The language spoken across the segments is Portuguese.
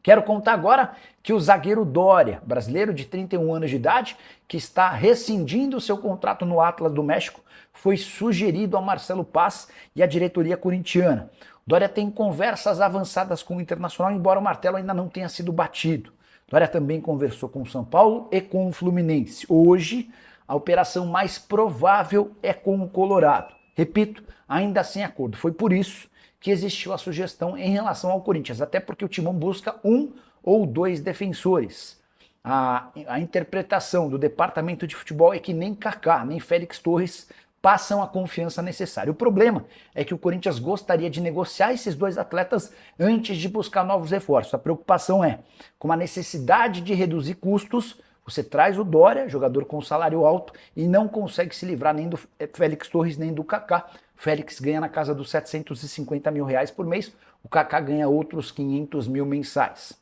Quero contar agora que o zagueiro Doria, brasileiro de 31 anos de idade, que está rescindindo seu contrato no Atlas do México, foi sugerido a Marcelo Paz e a diretoria corintiana. Doria tem conversas avançadas com o Internacional, embora o martelo ainda não tenha sido batido. Doria também conversou com o São Paulo e com o Fluminense. Hoje, a operação mais provável é com o Colorado. Repito, ainda sem acordo. Foi por isso que existiu a sugestão em relação ao Corinthians, até porque o Timão busca um ou dois defensores. A interpretação do departamento de futebol é que nem Kaká, nem Félix Torres passam a confiança necessária. O problema é que o Corinthians gostaria de negociar esses dois atletas antes de buscar novos reforços. A preocupação é, com a necessidade de reduzir custos, você traz o Doria, jogador com salário alto, e não consegue se livrar nem do Félix Torres nem do Kaká. O Félix ganha na casa dos 750 mil reais por mês, o Kaká ganha outros 500 mil mensais.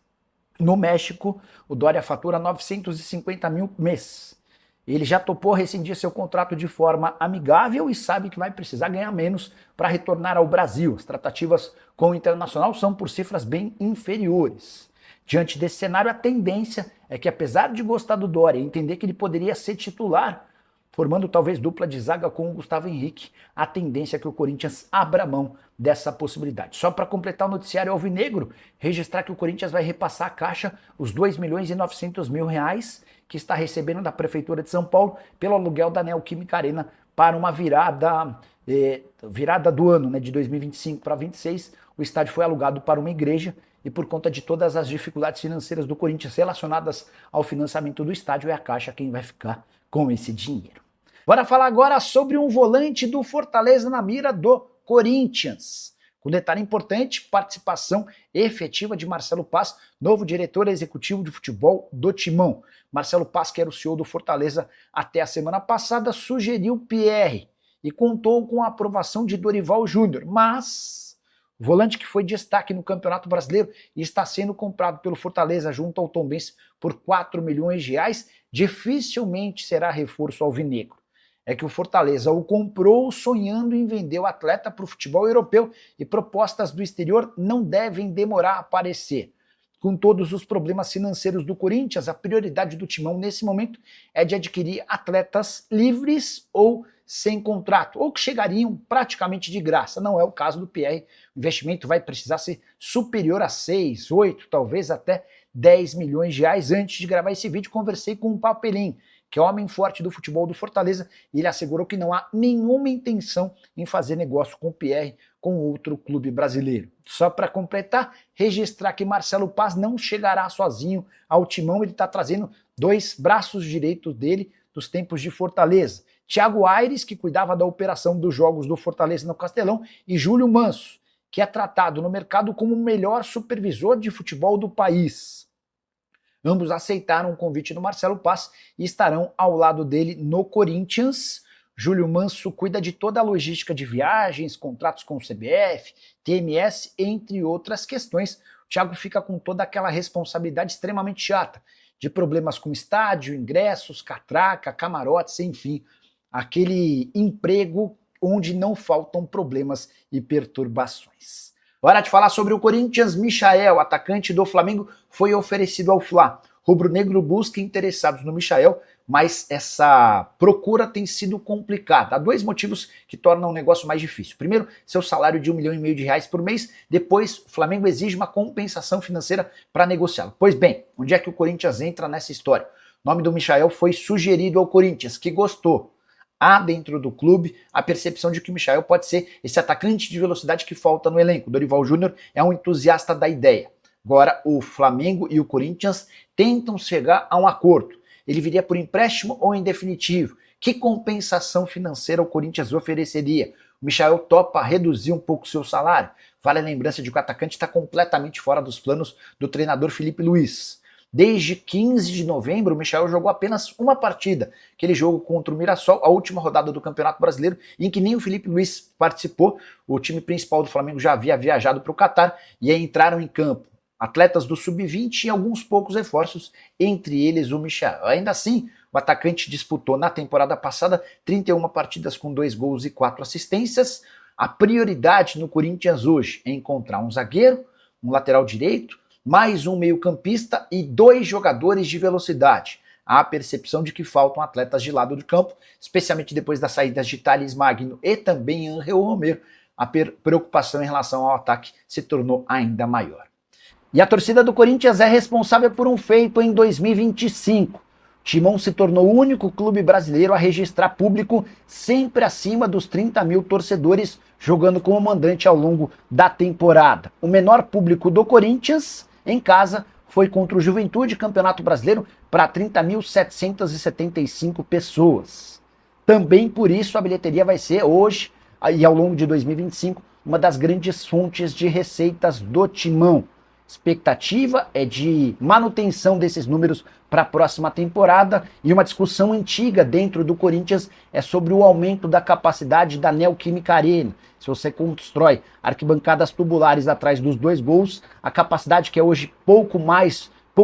No México, o Doria fatura 950 mil mês. Ele já topou rescindir seu contrato de forma amigável e sabe que vai precisar ganhar menos para retornar ao Brasil. As tratativas com o Internacional são por cifras bem inferiores. Diante desse cenário, a tendência é que, apesar de gostar do Doria e entender que ele poderia ser titular, formando talvez dupla de zaga com o Gustavo Henrique, a tendência é que o Corinthians abra mão dessa possibilidade. Só para completar o noticiário alvinegro, registrar que o Corinthians vai repassar à Caixa os 2 milhões e 900 mil reais que está recebendo da Prefeitura de São Paulo pelo aluguel da Neoquímica Arena para uma virada do ano, de 2025 para 2026. O estádio foi alugado para uma igreja e por conta de todas as dificuldades financeiras do Corinthians relacionadas ao financiamento do estádio, é a Caixa quem vai ficar com esse dinheiro. Bora falar agora sobre um volante do Fortaleza na mira do Corinthians. Com detalhe importante, participação efetiva de Marcelo Paz, novo diretor executivo de futebol do Timão. Marcelo Paz, que era o CEO do Fortaleza até a semana passada, sugeriu Pierre e contou com a aprovação de Dorival Júnior, mas o volante que foi destaque no Campeonato Brasileiro e está sendo comprado pelo Fortaleza junto ao Tombense por 4 milhões de reais, dificilmente será reforço alvinegro. É que o Fortaleza o comprou sonhando em vender o atleta para o futebol europeu e propostas do exterior não devem demorar a aparecer. Com todos os problemas financeiros do Corinthians, a prioridade do Timão nesse momento é de adquirir atletas livres ou sem contrato, ou que chegariam praticamente de graça. Não é o caso do Pierre. O investimento vai precisar ser superior a 6, 8, talvez até 10 milhões de reais. Antes de gravar esse vídeo, conversei com o Papelim, que é o homem forte do futebol do Fortaleza, e ele assegurou que não há nenhuma intenção em fazer negócio com o Pierre, com outro clube brasileiro. Só para completar, registrar que Marcelo Paz não chegará sozinho ao Timão, ele está trazendo dois braços direitos dele dos tempos de Fortaleza. Thiago Aires, que cuidava da operação dos jogos do Fortaleza no Castelão, e Júlio Manso, que é tratado no mercado como o melhor supervisor de futebol do país. Ambos aceitaram o convite do Marcelo Paz e estarão ao lado dele no Corinthians. Júlio Manso cuida de toda a logística de viagens, contratos com o CBF, TMS, entre outras questões. O Thiago fica com toda aquela responsabilidade extremamente chata, de problemas com estádio, ingressos, catraca, camarotes, enfim, aquele emprego onde não faltam problemas e perturbações. Hora de falar sobre o Corinthians. Michael, atacante do Flamengo, foi oferecido ao Fla. Rubro-negro busca interessados no Michael, mas essa procura tem sido complicada. Há dois motivos que tornam o negócio mais difícil. Primeiro, seu salário de 1,5 milhão de reais por mês. Depois, o Flamengo exige uma compensação financeira para negociá-lo. Pois bem, onde é que o Corinthians entra nessa história? O nome do Michael foi sugerido ao Corinthians, que gostou. Há dentro do clube a percepção de que o Michael pode ser esse atacante de velocidade que falta no elenco. O Dorival Júnior é um entusiasta da ideia. Agora o Flamengo e o Corinthians tentam chegar a um acordo. Ele viria por empréstimo ou em definitivo? Que compensação financeira o Corinthians ofereceria? O Michael topa reduzir um pouco o seu salário? Vale a lembrança de que o atacante está completamente fora dos planos do treinador Felipe Luiz. Desde 15 de novembro, o Michael jogou apenas uma partida, aquele jogo contra o Mirassol, a última rodada do Campeonato Brasileiro, em que nem o Felipe Luiz participou. O time principal do Flamengo já havia viajado para o Catar e aí entraram em campo atletas do Sub-20 e alguns poucos reforços, entre eles o Michael. Ainda assim, o atacante disputou na temporada passada 31 partidas com 2 gols e 4 assistências. A prioridade no Corinthians hoje é encontrar um zagueiro, um lateral direito, mais um meio-campista e 2 jogadores de velocidade. Há a percepção de que faltam atletas de lado do campo, especialmente depois das saídas de Thales Magno e também Angel Romero. A preocupação em relação ao ataque se tornou ainda maior. E a torcida do Corinthians é responsável por um feito em 2025. Timão se tornou o único clube brasileiro a registrar público sempre acima dos 30 mil torcedores jogando como mandante ao longo da temporada. O menor público do Corinthians em casa foi contra o Juventude, Campeonato Brasileiro, para 30.775 pessoas. Também por isso a bilheteria vai ser hoje e ao longo de 2025 uma das grandes fontes de receitas do Timão. Expectativa é de manutenção desses números para a próxima temporada, e uma discussão antiga dentro do Corinthians é sobre o aumento da capacidade da Neoquímica Arena. Se você constrói arquibancadas tubulares atrás dos 2 gols, a capacidade, que é hoje pouco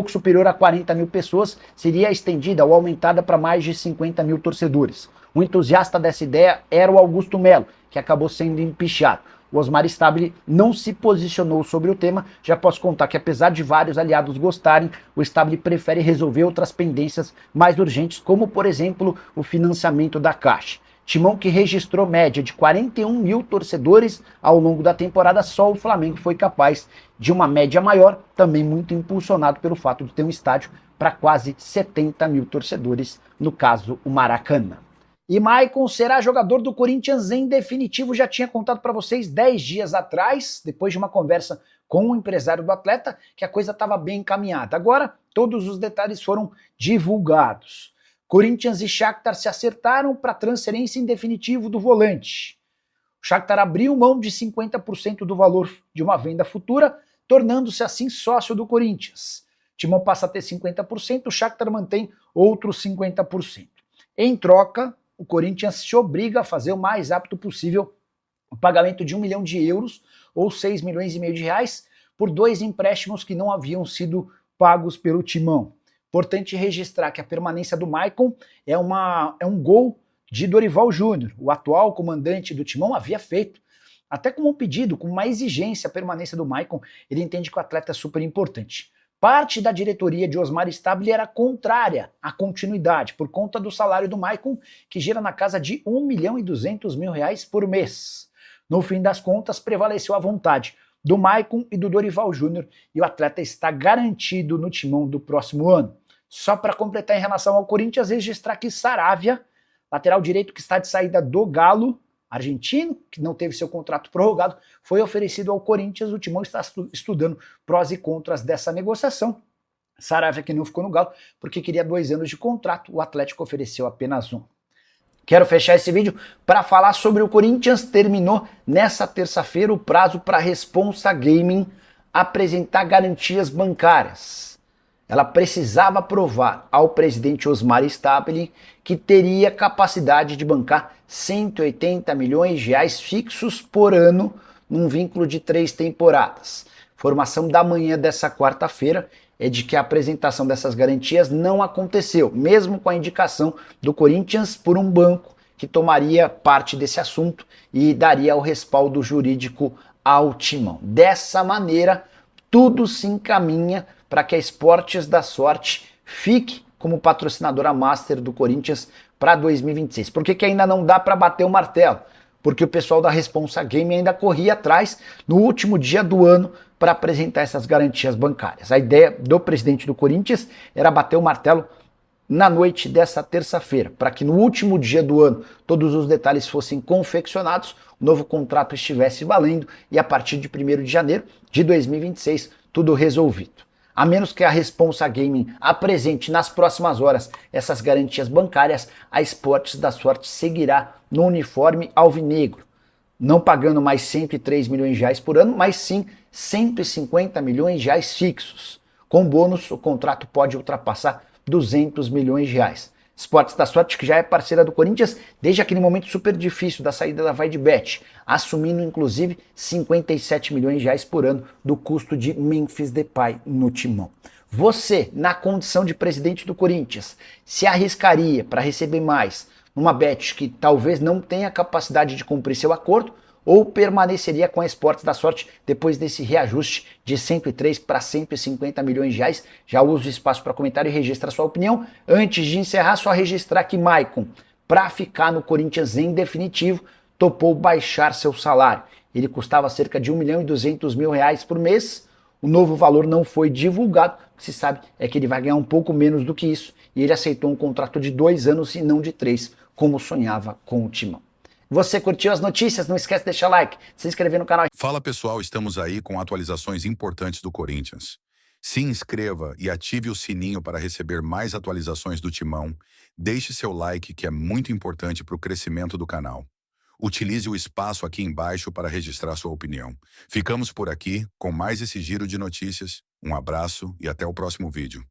superior a 40 mil pessoas, seria estendida ou aumentada para mais de 50 mil torcedores. O entusiasta dessa ideia era o Augusto Melo, que acabou sendo empichado. O Osmar Stabile não se posicionou sobre o tema. Já posso contar que, apesar de vários aliados gostarem, o Stabile prefere resolver outras pendências mais urgentes, como, por exemplo, o financiamento da Caixa. Timão, que registrou média de 41 mil torcedores ao longo da temporada, só o Flamengo foi capaz de uma média maior, também muito impulsionado pelo fato de ter um estádio para quase 70 mil torcedores, no caso, o Maracanã. E Maicon será jogador do Corinthians em definitivo. Já tinha contado para vocês 10 dias atrás, depois de uma conversa com o empresário do atleta, que a coisa estava bem encaminhada. Agora, todos os detalhes foram divulgados. Corinthians e Shakhtar se acertaram para a transferência em definitivo do volante. O Shakhtar abriu mão de 50% do valor de uma venda futura, tornando-se assim sócio do Corinthians. Timão passa a ter 50%, o Shakhtar mantém outros 50%. Em troca, o Corinthians se obriga a fazer o mais rápido possível o pagamento de 1 milhão de euros ou 6 milhões e meio de reais por 2 empréstimos que não haviam sido pagos pelo Timão. Importante registrar que a permanência do Maicon é um gol de Dorival Júnior. O atual comandante do Timão havia feito, até como um pedido, com uma exigência, a permanência do Maicon. Ele entende que o atleta é super importante. Parte da diretoria de Osmar Stabile era contrária à continuidade, por conta do salário do Maicon, que gira na casa de 1 milhão e 200 mil reais por mês. No fim das contas, prevaleceu a vontade do Maicon e do Dorival Júnior, e o atleta está garantido no Timão do próximo ano. Só para completar em relação ao Corinthians, registrar que Saravia, lateral direito que está de saída do Galo, argentino, que não teve seu contrato prorrogado, foi oferecido ao Corinthians. O Timão está estudando prós e contras dessa negociação. Saravia, que não ficou no Galo, porque queria 2 anos de contrato, o Atlético ofereceu apenas 1. Quero fechar esse vídeo para falar sobre o Corinthians. Terminou nessa terça-feira o prazo para a Responsa Gaming apresentar garantias bancárias. Ela precisava provar ao presidente Osmar Stabile que teria capacidade de bancar 180 milhões de reais fixos por ano num vínculo de 3 temporadas. Informação da manhã dessa quarta-feira é de que a apresentação dessas garantias não aconteceu, mesmo com a indicação do Corinthians por um banco que tomaria parte desse assunto e daria o respaldo jurídico ao Timão. Dessa maneira, tudo se encaminha para que a Esportes da Sorte fique como patrocinadora master do Corinthians para 2026. Por que ainda não dá para bater o martelo? Porque o pessoal da Responsa Game ainda corria atrás no último dia do ano para apresentar essas garantias bancárias. A ideia do presidente do Corinthians era bater o martelo na noite dessa terça-feira, para que no último dia do ano todos os detalhes fossem confeccionados, o novo contrato estivesse valendo e a partir de 1º de janeiro de 2026 tudo resolvido. A menos que a Responsa Gaming apresente nas próximas horas essas garantias bancárias, a Esportes da Sorte seguirá no uniforme alvinegro, não pagando mais 103 milhões de reais por ano, mas sim 150 milhões de reais fixos. Com bônus, o contrato pode ultrapassar 200 milhões de reais. Esportes da Sorte, que já é parceira do Corinthians desde aquele momento super difícil da saída da Vaidbet, assumindo inclusive 57 milhões de reais por ano do custo de Memphis Depay no Timão. Você, na condição de presidente do Corinthians, se arriscaria para receber mais numa bet que talvez não tenha capacidade de cumprir seu acordo, ou permaneceria com a Esportes da Sorte depois desse reajuste de 103 para 150 milhões de reais? Já usa o espaço para comentário e registra a sua opinião. Antes de encerrar, só registrar que Maicon, para ficar no Corinthians em definitivo, topou baixar seu salário. Ele custava cerca de 1.200.000 reais por mês. O novo valor não foi divulgado. O que se sabe é que ele vai ganhar um pouco menos do que isso. E ele aceitou um contrato de 2 anos e não de 3, como sonhava com o Timão. Você curtiu as notícias? Não esquece de deixar like, se inscrever no canal. Fala pessoal, estamos aí com atualizações importantes do Corinthians. Se inscreva e ative o sininho para receber mais atualizações do Timão. Deixe seu like, que é muito importante para o crescimento do canal. Utilize o espaço aqui embaixo para registrar sua opinião. Ficamos por aqui com mais esse giro de notícias. Um abraço e até o próximo vídeo.